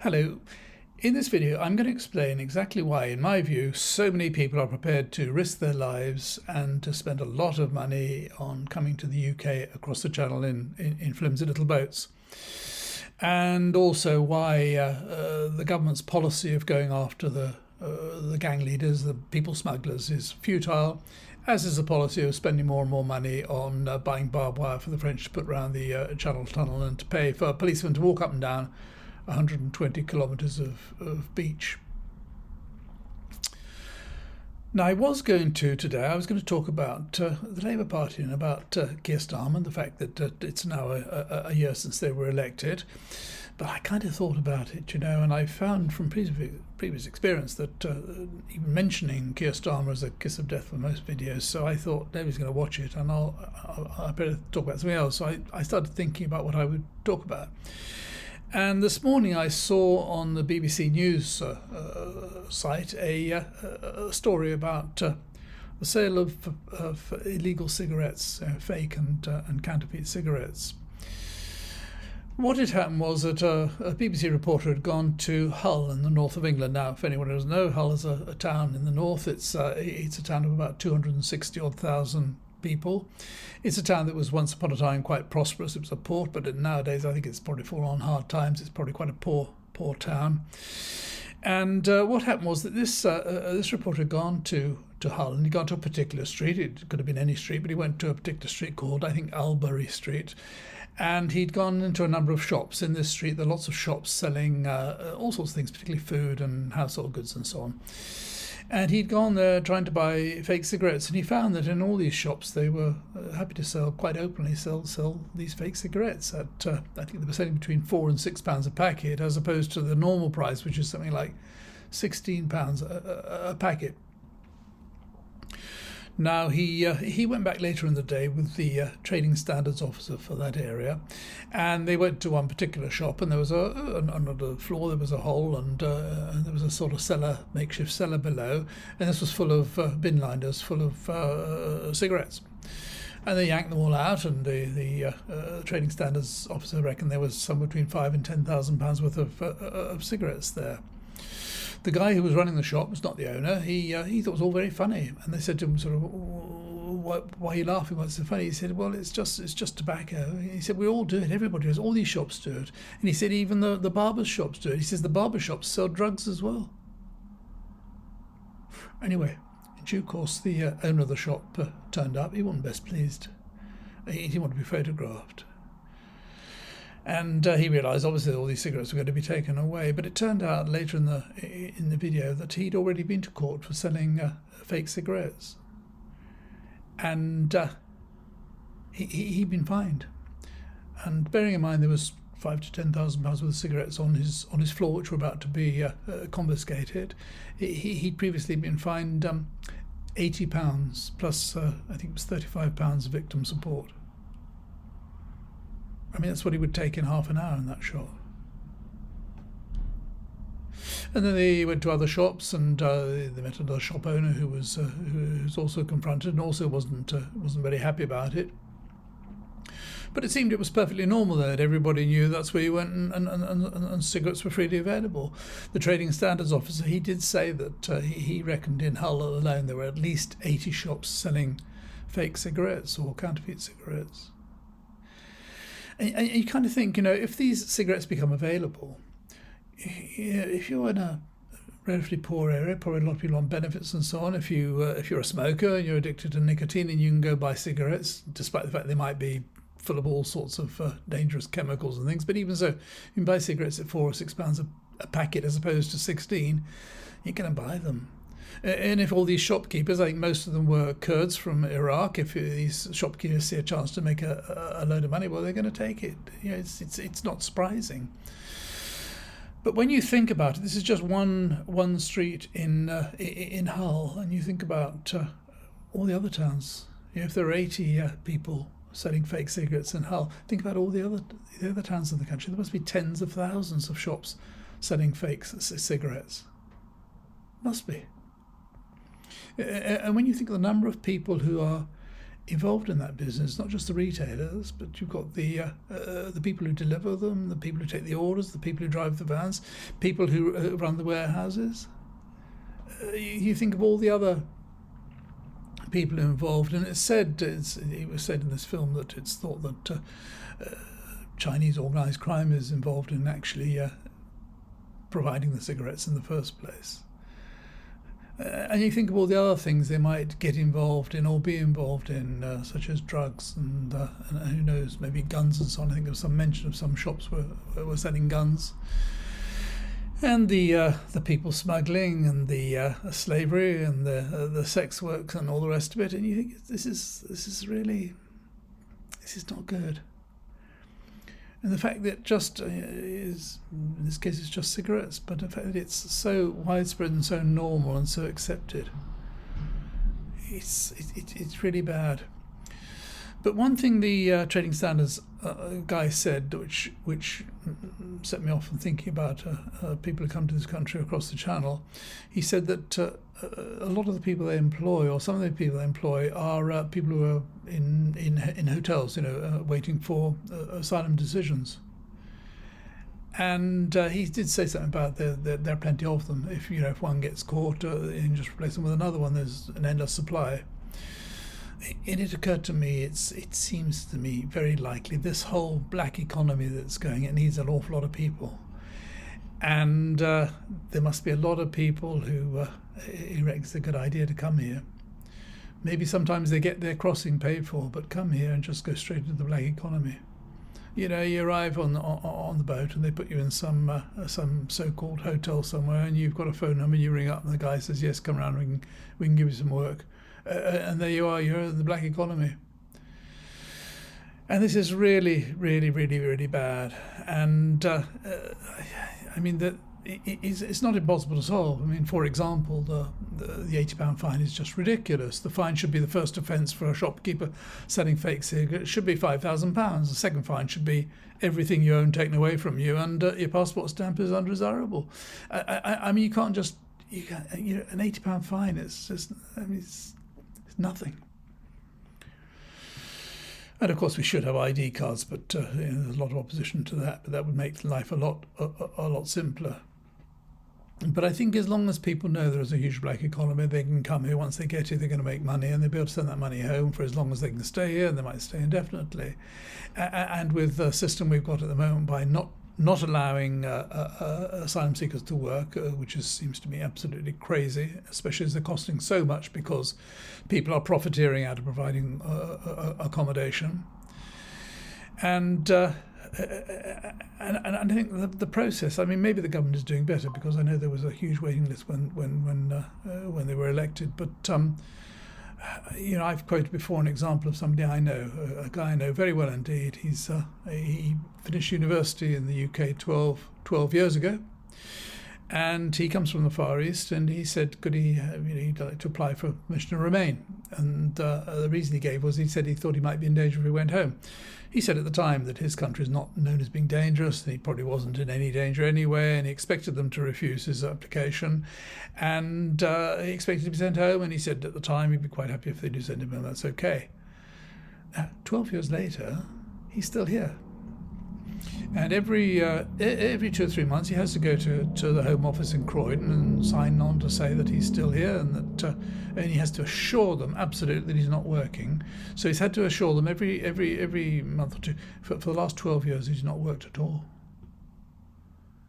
Hello. In this video I'm going to explain exactly why, in my view, so many people are prepared to risk their lives and to spend a lot of money on coming to the UK across the channel in flimsy little boats. And also why the government's policy of going after the gang leaders, the people smugglers, is futile, as is the policy of spending more and more money on buying barbed wire for the French to put around the Channel Tunnel and to pay for policemen to walk up and down 120 kilometres of beach. Now, I was going to talk about the Labour Party and about Keir Starmer and the fact that it's now a year since they were elected. But I kind of thought about it, and I found from previous experience that even mentioning Keir Starmer is a kiss of death for most videos. So I thought nobody's going to watch it, and I better talk about something else. So I started thinking about what I would talk about. And this morning I saw on the BBC News site a story about the sale of illegal cigarettes, fake and counterfeit cigarettes. What had happened was that a BBC reporter had gone to Hull in the north of England. Now, if anyone doesn't know, Hull is a town in the north. It's a town of about 260,000 people. It's a town that was once upon a time quite prosperous. It was a port, but nowadays I think it's probably fallen on hard times. It's probably quite a poor town. And what happened was that this reporter had gone to Hull, and he'd gone to a particular street. It could have been any street, but he went to a particular street called, I think, Albury Street. And he'd gone into a number of shops in this street. There are lots of shops selling all sorts of things, particularly food and household goods and so on. And he'd gone there trying to buy fake cigarettes, and he found that in all these shops they were happy to sell quite openly sell these fake cigarettes at I think they were selling between £4 and £6 a packet, as opposed to the normal price, which is something like £16 a packet. Now, he went back later in the day with the trading standards officer for that area, and they went to one particular shop, and there was under the floor there was a hole, and there was a sort of cellar, makeshift cellar below, and this was full of bin liners full of cigarettes. And they yanked them all out, and the trading standards officer reckoned there was somewhere between £5,000 and £10,000 worth of cigarettes there. The guy who was running the shop was not the owner. He thought it was all very funny, and they said to him, sort of, "Why are you laughing? What's so funny?" He said, "Well, it's just tobacco." He said, "We all do it. Everybody does. All these shops do it." And he said, "Even the barber shops do it." He says, "The barber shops sell drugs as well." Anyway, in due course, the owner of the shop turned up. He wasn't best pleased. He didn't want to be photographed. And he realised, obviously, all these cigarettes were going to be taken away. But it turned out later in the video that he'd already been to court for selling fake cigarettes, and he'd been fined. And bearing in mind there was £5,000 to £10,000 worth of cigarettes on his floor, which were about to be confiscated, he'd previously been fined £80 plus I think it was £35 victim support. I mean, that's what he would take in half an hour in that shop. And then they went to other shops, and they met another shop owner who was also confronted, and also wasn't very happy about it. But it seemed it was perfectly normal there, that everybody knew that's where you went, and cigarettes were freely available. The trading standards officer, he did say that he reckoned in Hull alone there were at least 80 shops selling fake cigarettes or counterfeit cigarettes. And you kind of think, if these cigarettes become available, if you're in a relatively poor area, probably a lot of people on benefits and so on. If you're a smoker and you're addicted to nicotine, and you can go buy cigarettes, despite the fact they might be full of all sorts of dangerous chemicals and things. But even so, you can buy cigarettes at £4 or £6 a packet as opposed to 16. You're going to buy them. And if all these shopkeepers, I think most of them were Kurds from Iraq, if these shopkeepers see a chance to make a load of money, well, they're going to take it. It's not surprising. But when you think about it, this is just one street in Hull, and you think about all the other towns. If there are 80 people selling fake cigarettes in Hull, think about all the other towns in the country. There must be tens of thousands of shops selling fake cigarettes. Must be. And when you think of the number of people who are involved in that business, not just the retailers, but you've got the people who deliver them, the people who take the orders, the people who drive the vans, people who run the warehouses. You think of all the other people involved, and it was said in this film that it's thought that Chinese organised crime is involved in actually providing the cigarettes in the first place. And you think of all the other things they might get involved in or be involved in, such as drugs and who knows, maybe guns and so on. I think there was some mention of some shops were selling guns. And the people smuggling and the slavery and the sex work and all the rest of it. And you think this is not good. And the fact that just is, in this case, it's just cigarettes, but the fact that it's so widespread and so normal and so accepted, it's really bad. But one thing the trading standards guy said, which set me off from thinking about people who come to this country across the channel, he said that a lot of the people they employ, or some of the people they employ, are people who are in hotels, waiting for asylum decisions. And he did say something about there are plenty of them. If one gets caught, you can just replace them with another one. There's an endless supply. And it occurred to me, it seems to me very likely this whole black economy that's going, it needs an awful lot of people. And there must be a lot of people who reckon it's a good idea to come here. Maybe sometimes they get their crossing paid for, but come here and just go straight into the black economy. You arrive on the boat and they put you in some so-called hotel somewhere, and you've got a phone number, and you ring up and the guy says, yes, come around, we can give you some work. And there you are, you're in the black economy. And this is really, really, really, really bad. And I mean, it's not impossible to solve. I mean, for example, the £80 fine is just ridiculous. The fine should be the first offence for a shopkeeper selling fake cigarettes. It should be £5,000. The second fine should be everything you own taken away from you, and your passport stamp is undesirable. I mean, you can't just an £80 fine. It's just, it's nothing. And of course we should have ID cards, but there's a lot of opposition to that. But that would make life a lot simpler. But I think as long as people know there is a huge black economy, they can come here. Once they get here, they're going to make money, and they'll be able to send that money home for as long as they can stay here, and they might stay indefinitely. And with the system we've got at the moment, by not allowing asylum seekers to work, which seems to me absolutely crazy, especially as they're costing so much because people are profiteering out of providing accommodation. And I think the process, I mean, maybe the government is doing better, because I know there was a huge waiting list when they were elected. But I've quoted before an example of somebody I know, a guy I know very well indeed. He finished university in the UK 12 years ago, and he comes from the Far East, and he said he'd like to apply for permission to remain. And the reason he gave was he said he thought he might be in danger if he went home. He said at the time that his country is not known as being dangerous, and he probably wasn't in any danger anyway, and he expected them to refuse his application, and he expected to be sent home, and he said at the time he'd be quite happy if they do send him home, that's okay. Now, 12 years later, he's still here. And every 2 or 3 months he has to go to the Home Office in Croydon and sign on to say that he's still here, and that and he has to assure them absolutely that he's not working. So he's had to assure them every month or two for the last 12 years he's not worked at all.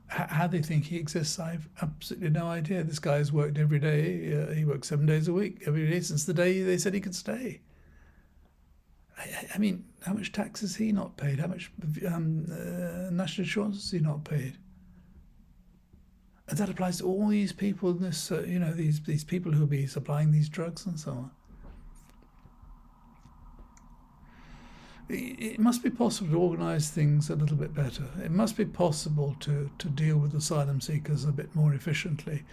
How they think he exists, I've absolutely no idea. This guy has worked every day. He works 7 days a week, every day since the day they said he could stay. I mean, how much tax has he not paid? How much national insurance has he not paid? And that applies to all these people in this, these people who will be supplying these drugs and so on. It must be possible to organise things a little bit better. It must be possible to deal with asylum seekers a bit more efficiently.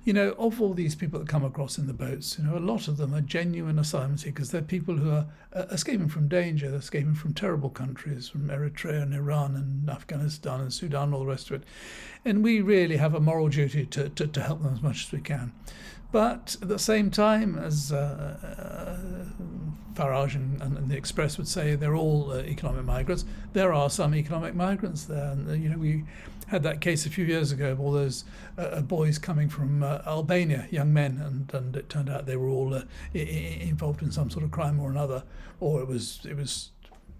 Of all these people that come across in the boats, a lot of them are genuine asylum seekers. They're people who are escaping from danger. They're escaping from terrible countries, from Eritrea and Iran and Afghanistan and Sudan and all the rest of it. And we really have a moral duty to help them as much as we can. But at the same time, as Farage and the Express would say, they're all economic migrants. There are some economic migrants there. And, we had that case a few years ago of all those boys coming from Albania, young men, and it turned out they were all involved in some sort of crime or another, or it was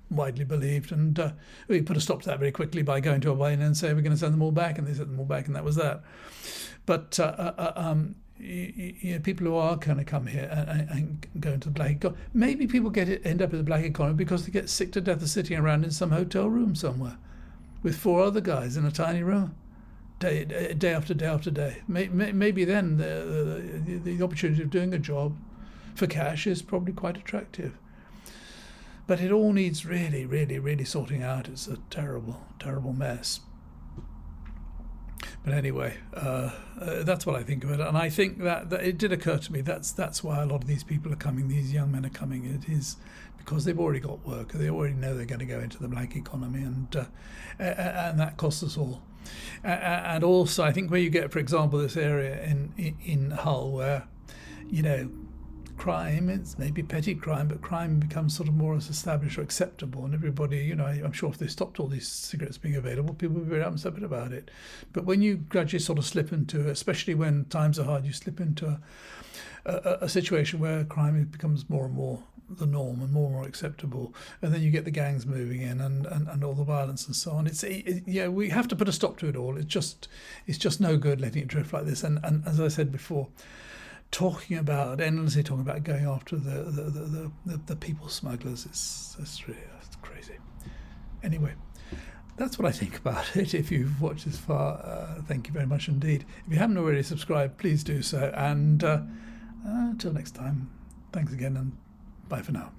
widely believed. And we put a stop to that very quickly by going to Albania and saying we're going to send them all back, and they sent them all back, and that was that. But people who are going to come here and go into the black economy, maybe people end up in the black economy because they get sick to death of sitting around in some hotel room somewhere with 4 other guys in a tiny room, day after day after day. Maybe then the opportunity of doing a job for cash is probably quite attractive. But it all needs really, really, really sorting out. It's a terrible, terrible mess. But anyway, that's what I think of it, and I think that it did occur to me that's why a lot of these people are coming. These young men are coming. It is because they've already got work. They already know they're going to go into the black economy, and that costs us all. And also, I think where you get, for example, this area in Hull where, crime, it's maybe petty crime, but crime becomes sort of more established or acceptable, and everybody, I'm sure if they stopped all these cigarettes being available, people would be very upset about it. But when you gradually sort of slip into, especially when times are hard, you slip into a situation where crime becomes more and more the norm and more acceptable, and then you get the gangs moving in and all the violence and so on. We have to put a stop to it all. It's just no good letting it drift like this. And as I said before, endlessly talking about going after the people smugglers, it's crazy. Anyway, that's what I think about it. If you've watched this far, thank you very much indeed. If you haven't already subscribed, please do so. And until next time, thanks again, and bye for now.